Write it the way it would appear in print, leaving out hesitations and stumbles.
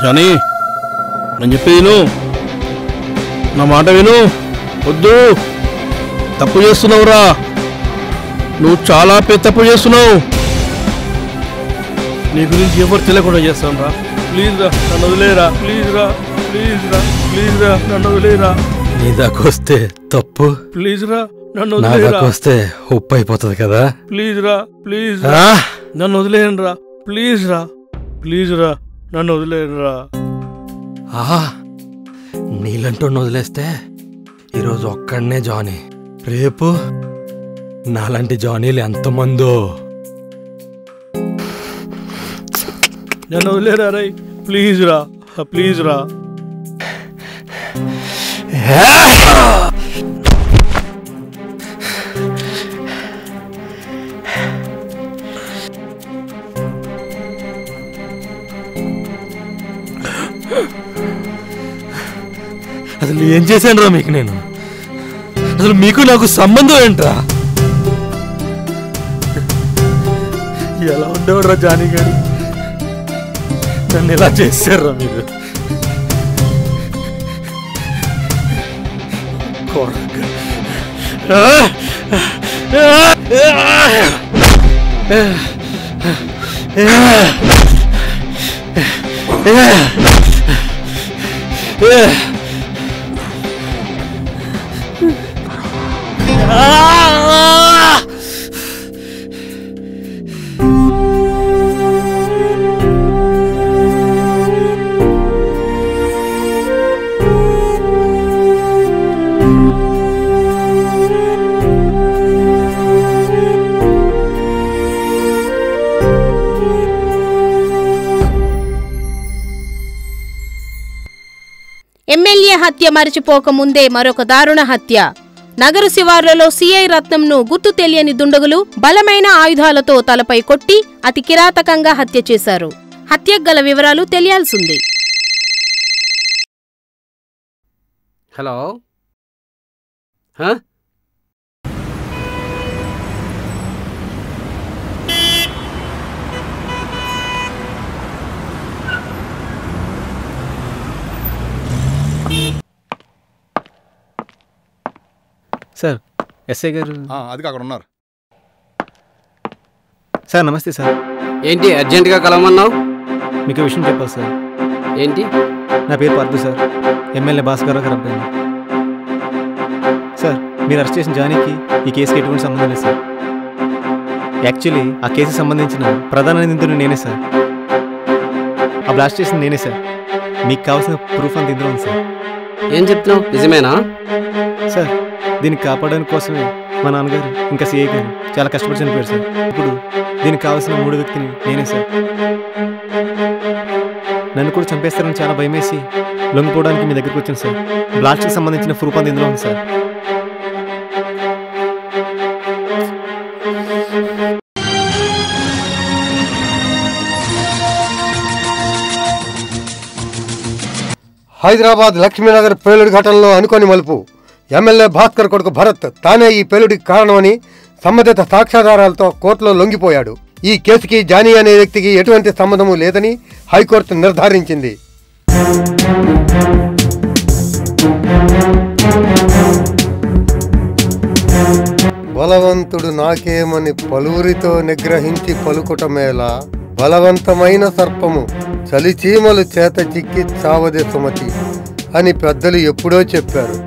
Johnny, నేను చెప్పేది విను, నా మాట విను. వద్దు, తప్పు చేస్తున్నావురా. నువ్వు చాలా పెద్ద తప్పు చేస్తున్నావు. నీ గురించి ఎవరు తెలియకుండా చేస్తాను రా. ప్లీజ్ రా, నన్ను వదిలేరా. ప్లీజ్ రా, ప్లీజ్ రా, ప్లీజ్ రా, నన్ను వదిలేరా. నీ దాకొస్తే తప్పు, ప్లీజ్ రా, నన్ను నా వదిలేరా. దాకొస్తే ఉప్పు అయిపోతుంది కదా. ప్లీజ్ రా, ప్లీజ్ రా, నన్ను వదిలేయండి రా. ప్లీజ్ రా, ప్లీజ్ రా, నన్ను వదిలేయండి రా. నీళ్ళంటూ వదిలేస్తే ఈరోజు ఒక్కడనే జానీ, రేపు నాలాంటి జానీలు ఎంతమందో. నన్ను వదిలేరా రై. ప్లీజ్ రా, ప్లీజ్ రా. అసలు ఏం చేశాను రా మీకు నేను? అసలు మీకు నాకు సంబంధం ఏంట్రా? ఎలా ఉండేవాడు రా జానీ గారు? నన్ను ఎలా చేశారా మీరు? ఎమ్మెల్యే హత్య మరిచిపోకముందే మరొక దారుణ హత్య. నగరు శివార్లలో సిఐ రత్నంను గుర్తు తెలియని దుండగులు బలమైన ఆయుధాలతో తలపై కొట్టి అతి కిరాతకంగా హత్య చేశారు. హత్యకు గల వివరాలు తెలియాల్సింది. హలో, సార్, ఎస్ఐ గారు. అది అక్కడ ఉన్నారు సార్. నమస్తే సార్. ఏంటి అర్జెంటుగా కలవమన్నావు? మీకు విషయం చెప్పాలి సార్. ఏంటి? నా పేరు పార్థు సార్, ఎమ్మెల్యే భాస్కర్ గారు అబ్బాయిని. సార్, మీరు అరెస్ట్ చేసిన జానీకి ఈ కేసుకి ఎటువంటి సంబంధం లేదు సార్. యాక్చువల్లీ ఆ కేసుకి సంబంధించిన ప్రధాన నిందితుడు నేనే సార్. ఆ బ్లాస్ట్ చేసింది నేనే సార్. మీకు కావాల్సిన ప్రూఫ్ అంత ఇందులో ఉంది సార్. ఏం చెప్తున్నావు? నిజమేనా? సార్, దీన్ని కాపాడడానికి కోసమే మా నాన్నగారు ఇంకా సిఐ గారు చాలా కష్టపడి చనిపోయారు సార్. ఇప్పుడు దీనికి కావాల్సిన 3 వ్యక్తిని నేనే సార్. నన్ను కూడా చంపేస్తారని చాలా భయమేసి లొంగిపోవడానికి మీ దగ్గరికి వచ్చాను సార్. బ్లాస్ట్కి సంబంధించిన ప్రూఫ్ అంత ఇందులో ఉంది సార్. హైదరాబాద్ లక్ష్మీనగర్ పేలుడు ఘటనలో అనుకోని మలుపు. ఎమ్మెల్యే భాస్కర్ కొడుకు భరత్ తానే ఈ పేలుడికి కారణమని సంబంధిత సాక్ష్యాధారాలతో కోర్టులో లొంగిపోయాడు. ఈ కేసుకి జానీ అనే వ్యక్తికి ఎటువంటి సంబంధము లేదని హైకోర్టు నిర్ధారించింది. బలవంతుడు నాకేమని పలువురితో నిగ్రహించి పలుకుటమేలా, బలవంతమైన సర్పము చలిచీమలు చేత చిక్కి చావదే సుమతి అని పెద్దలు ఎప్పుడో చెప్పారు.